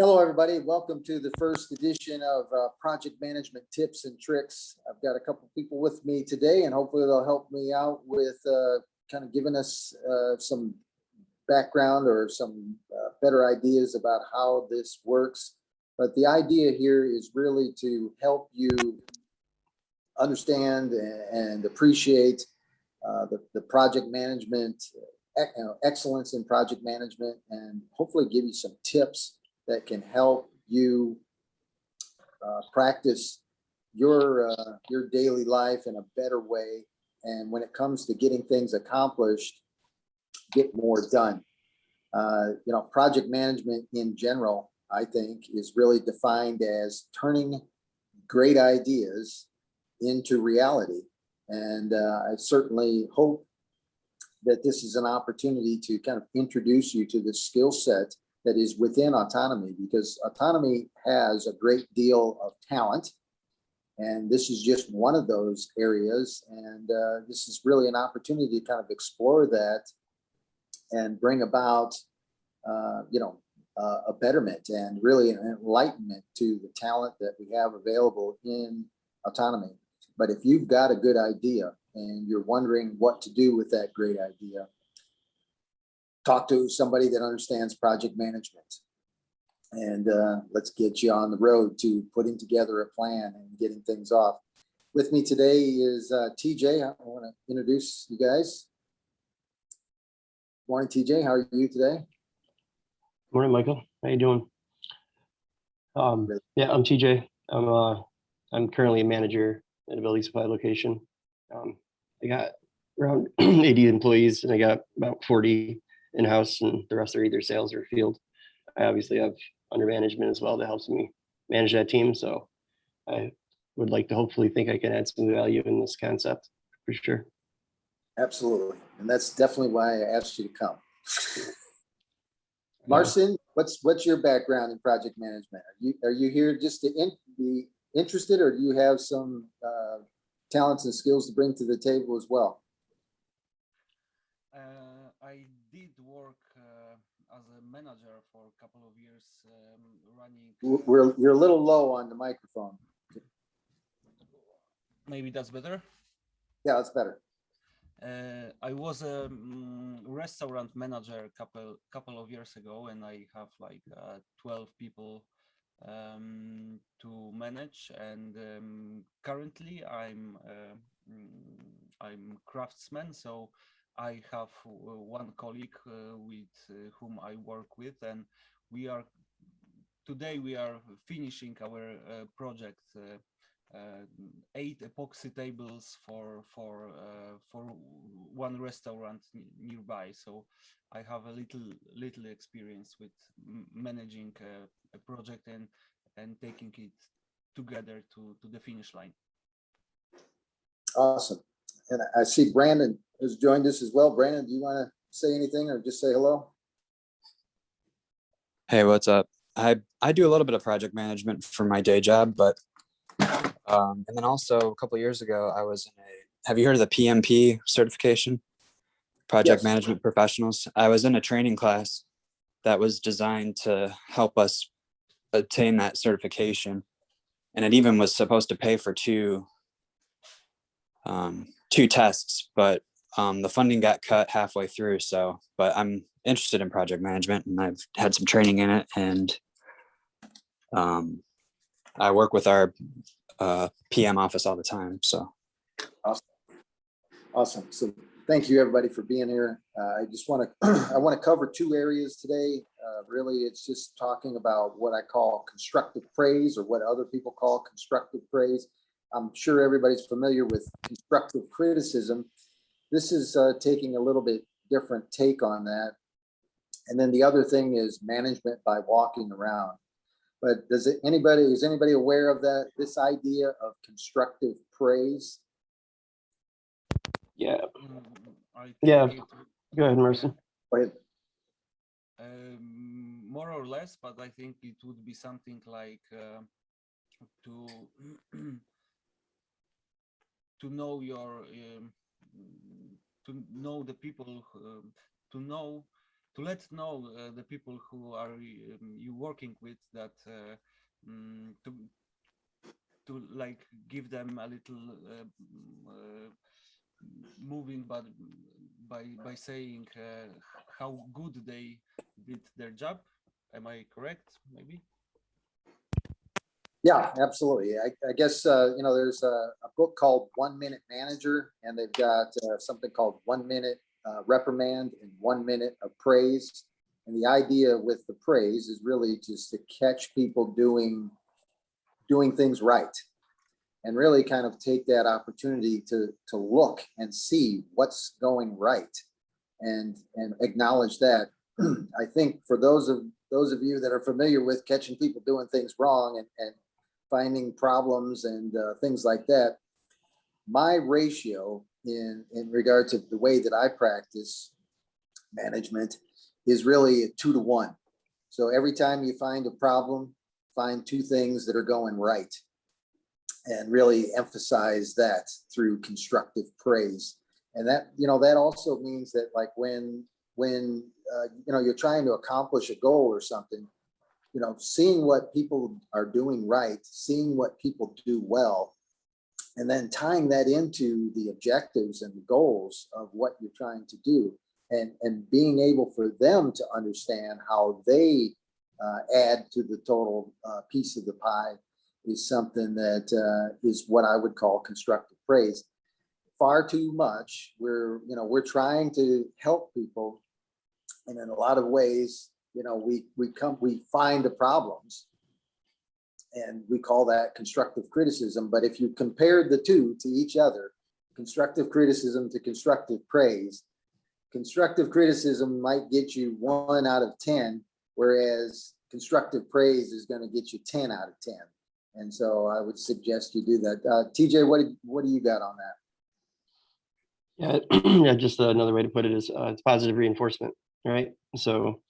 Hello, everybody. Welcome to the first edition of Project Management Tips and Tricks. I've got a couple of people with me today, and hopefully they'll help me out with kind of giving us some background or some better ideas about how this works. But the idea here is really to help you understand and appreciate the project management, excellence in project management, and hopefully give you some tips that can help you practice your daily life in a better way. And when it comes to getting things accomplished, get more done. Project management in general, I think, is really defined as turning great ideas into reality. And I certainly hope that this is an opportunity to kind of introduce you to the skill set that is within autonomy, because autonomy has a great deal of talent, and this is just one of those areas. And this is really an opportunity to kind of explore that and bring about, a betterment and really an enlightenment to the talent that we have available in autonomy. But if you've got a good idea and you're wondering what to do with that great idea, talk to somebody that understands project management, and let's get you on the road to putting together a plan and getting things off. With me today is TJ. I want to introduce you guys. Morning, TJ. How are you today? Morning, Michael. How you doing? Yeah, I'm TJ. I'm currently a manager at a building supply location. I got around 80 employees, and I got about 40 in-house, and the rest are either sales or field. I obviously have under management as well that helps me manage that team. So I would like to hopefully think I can add some value in this concept for sure. Absolutely. And that's definitely why I asked you to come. Marcin, what's your background in project management? Are you here just to be interested, or do you have some talents and skills to bring to the table as well? I did work as a manager for a couple of years, running. You're a little low on the microphone. Maybe that's better. Yeah, that's better. I was a restaurant manager a couple of years ago, and I have like 12 people to manage. And currently, I'm craftsman, so I have one colleague with whom I work with, and today we are finishing our project. 8 epoxy tables for one restaurant nearby. So I have a little experience with managing a project and taking it together to the finish line. Awesome. And I see Brandon has joined us as well. Brandon, do you want to say anything or just say hello? Hey, what's up? I do a little bit of project management for my day job, but and then also a couple of years ago, I was in have you heard of the PMP certification? Project Management Professionals. I was in a training class that was designed to help us obtain that certification. And it even was supposed to pay for two tests, but the funding got cut halfway through. But I'm interested in project management, and I've had some training in it, and I work with our PM office all the time. So awesome. So thank you, everybody, for being here. I just want to cover 2 areas today. Really, it's just talking about what I call constructive praise, or what other people call constructive praise. I'm sure everybody's familiar with constructive criticism. This is taking a little bit different take on that. And then the other thing is management by walking around. But is anybody aware of this idea of constructive praise? Yeah. Yeah. Go ahead, Marcin. Go ahead. More or less, but I think it would be something like to know your to know the people, to know to let know the people who are you working with that to like give them a little moving, but by saying how good they did their job. Am I correct? Maybe. Yeah, absolutely. I guess, there's a book called 1 Minute Manager, and they've got something called 1 Minute Reprimand and 1 Minute of Praise. And the idea with the praise is really just to catch people doing things right, and really kind of take that opportunity to look and see what's going right, and acknowledge that. I think for those of you that are familiar with catching people doing things wrong and finding problems and things like that, my ratio in regard to the way that I practice management is really a 2 to 1. So every time you find a problem, find 2 things that are going right, and really emphasize that through constructive praise. And that, that also means that, like, when you're trying to accomplish a goal or something, seeing what people are doing right, seeing what people do well, and then tying that into the objectives and the goals of what you're trying to do, and being able for them to understand how they add to the total piece of the pie, is something that is what I would call constructive praise. Far too much, we're trying to help people, and in a lot of ways, we find the problems, and we call that constructive criticism. But if you compared the two to each other, constructive criticism to constructive praise, constructive criticism might get you 1 out of 10, whereas constructive praise is going to get you 10 out of 10. And so I would suggest you do that. TJ, what do you got on that? Yeah, just another way to put it is it's positive reinforcement, right? So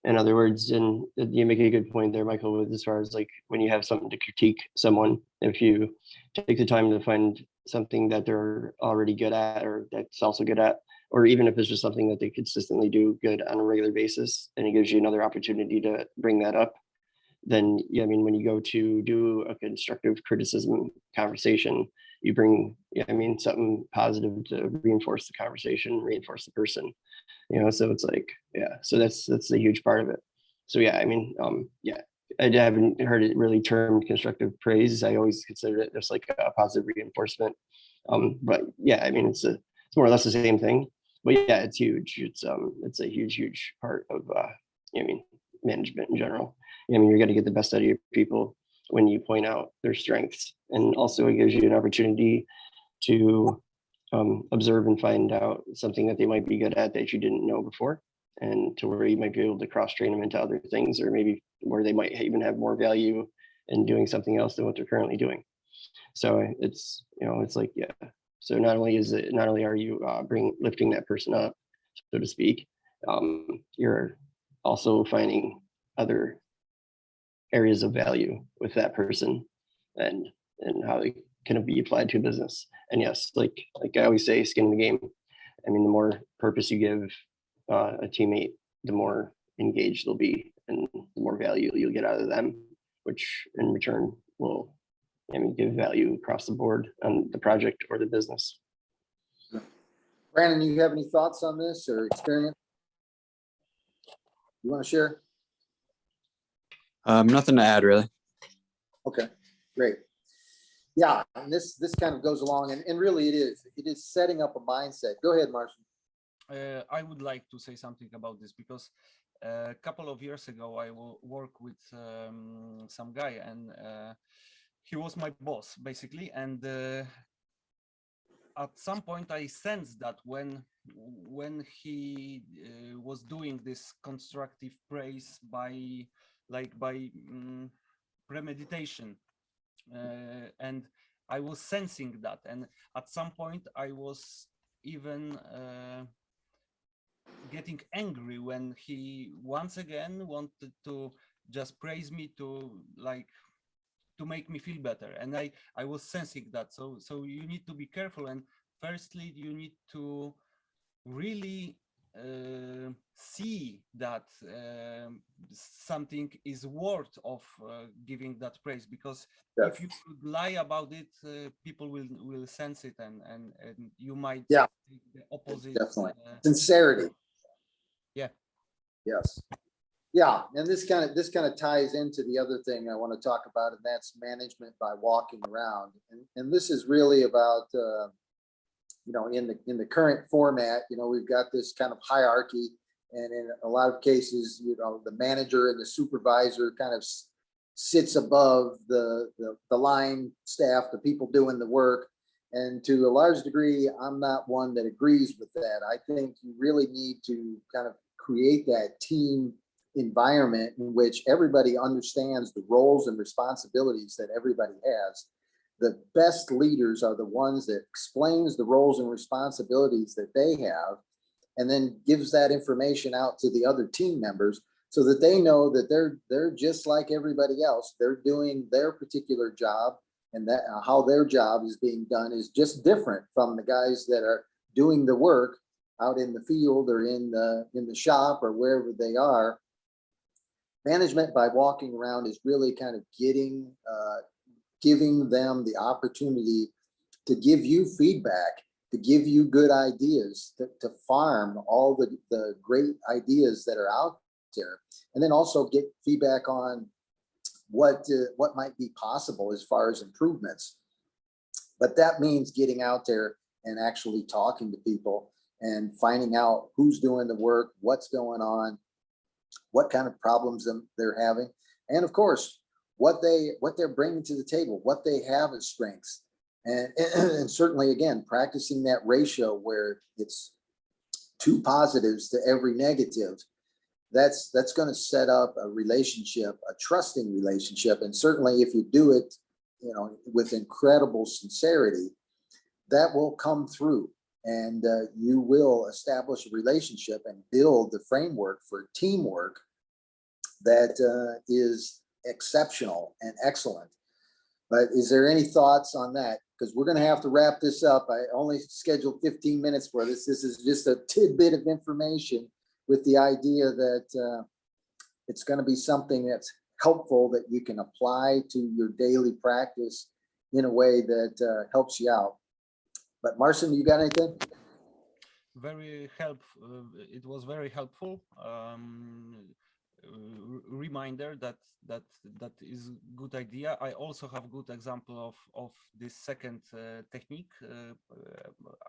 in other words, and you make a good point there, Michael, with as far as like when you have something to critique someone, if you take the time to find something that they're already good at, or that's also good at, or even if it's just something that they consistently do good on a regular basis, and it gives you another opportunity to bring that up, then, yeah, I mean, when you go to do a constructive criticism conversation, you bring, something positive to reinforce the conversation, reinforce the person, so it's like, yeah, so that's a huge part of it. So yeah, I haven't heard it really termed constructive praise. I always considered it just like a positive reinforcement. But yeah, it's more or less the same thing. But yeah, it's huge. It's a huge part of management in general. You're going to get the best out of your people when you point out their strengths, and also it gives you an opportunity to observe and find out something that they might be good at that you didn't know before, and to where you might be able to cross train them into other things, or maybe where they might even have more value in doing something else than what they're currently doing. So it's it's like, yeah. So not only are you lifting that person up, so to speak, you're also finding other areas of value with that person, and how they can be applied to business. And yes, like I always say, skin in the game. The more purpose you give a teammate, the more engaged they'll be, and the more value you'll get out of them, which in return will give value across the board on the project or the business. Brandon, you have any thoughts on this or experience you want to share? Nothing to add, really. Okay, great. Yeah, and this kind of goes along, and really it is setting up a mindset. Go ahead, Marshall. I would like to say something about this, because a couple of years ago I worked with some guy, and he was my boss basically, and at some point I sensed that when he was doing this constructive praise by premeditation, and I was sensing that, and at some point I was even getting angry when he once again wanted to just praise me to make me feel better, and I was sensing that. So you need to be careful, and firstly you need to really see that something is worth of giving that praise, because Yes. if you could lie about it, people will sense it, and you might Yeah. take the opposite. Definitely. Sincerity. Yeah. Yes. Yeah, and this kind of ties into the other thing I want to talk about, and that's management by walking around. And this is really about in the current format, we've got this kind of hierarchy, and in a lot of cases, the manager and the supervisor kind of sits above the line staff, the people doing the work. And to a large degree, I'm not one that agrees with that. I think you really need to kind of create that team environment in which everybody understands the roles and responsibilities that everybody has. The best leaders are the ones that explains the roles and responsibilities that they have, and then gives that information out to the other team members so that they know that they're just like everybody else. They're doing their particular job, and that how their job is being done is just different from the guys that are doing the work out in the field or in the shop or wherever they are. Management by walking around is really kind of giving them the opportunity to give you feedback, to give you good ideas, to farm all the great ideas that are out there, and then also get feedback on what might be possible as far as improvements. But that means getting out there and actually talking to people and finding out who's doing the work, what's going on, what kind of problems they're having, and of course, what they're bringing to the table, what they have as strengths. And certainly, again, practicing that ratio where it's 2 positives to every negative, that's going to set up a relationship, a trusting relationship. And certainly if you do it, with incredible sincerity, that will come through, and you will establish a relationship and build the framework for teamwork that is exceptional and excellent. But is there any thoughts on that? Because we're going to have to wrap this up. I only scheduled 15 minutes for this. This is just a tidbit of information with the idea that it's going to be something that's helpful that you can apply to your daily practice in a way that helps you out. But Marcin, you got anything? Very helpful. It was very helpful. Reminder that is good idea. I also have good example of this second technique,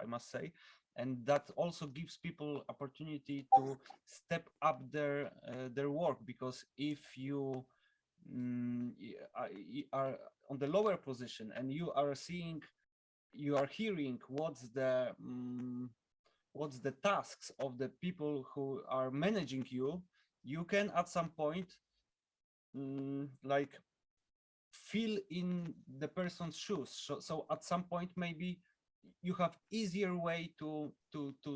I must say, and that also gives people opportunity to step up their work, because if you are on the lower position and you are hearing what's the tasks of the people who are managing you, you can at some point like feel in the person's shoes. So at some point maybe you have easier way to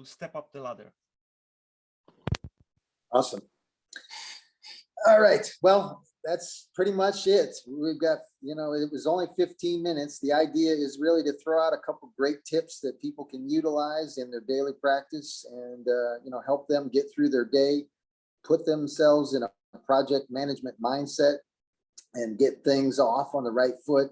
step up the ladder. Awesome. All right. Well, that's pretty much it. We've got, it was only 15 minutes. The idea is really to throw out a couple great tips that people can utilize in their daily practice and, help them get through their day, put themselves in a project management mindset and get things off on the right foot.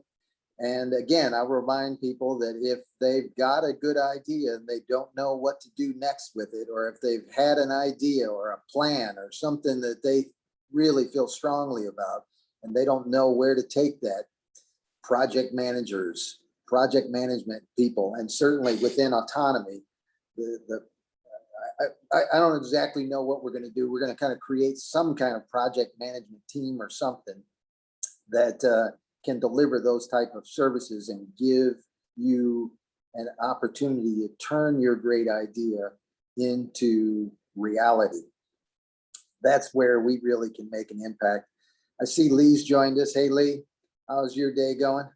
And again, I remind people that if they've got a good idea and they don't know what to do next with it, or if they've had an idea or a plan or something that they really feel strongly about and they don't know where to take that, project managers, project management people, and certainly within autonomy, I don't exactly know what we're going to do. We're going to kind of create some kind of project management team or something that can deliver those type of services and give you an opportunity to turn your great idea into reality. That's where we really can make an impact. I see Lee's joined us. Hey, Lee, how's your day going?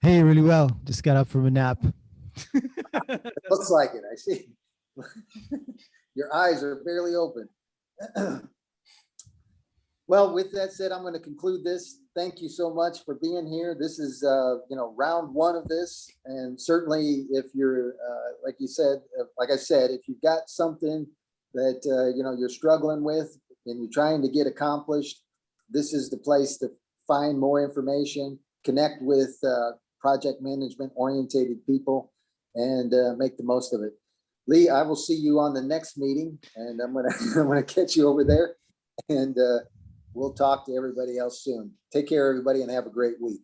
Hey, really well. Just got up from a nap. Looks like it. I see. Your eyes are barely open. Well, with that said, I'm going to conclude this. thank you so much for being here. This is, round one of this. And certainly if you're, like you said, like I said, if you've got something that, you're struggling with and you're trying to get accomplished, this is the place to find more information, connect with project management orientated people, and make the most of it. Lee, I will see you on the next meeting, and I'm gonna catch you over there, and we'll talk to everybody else soon. Take care, everybody, and have a great week.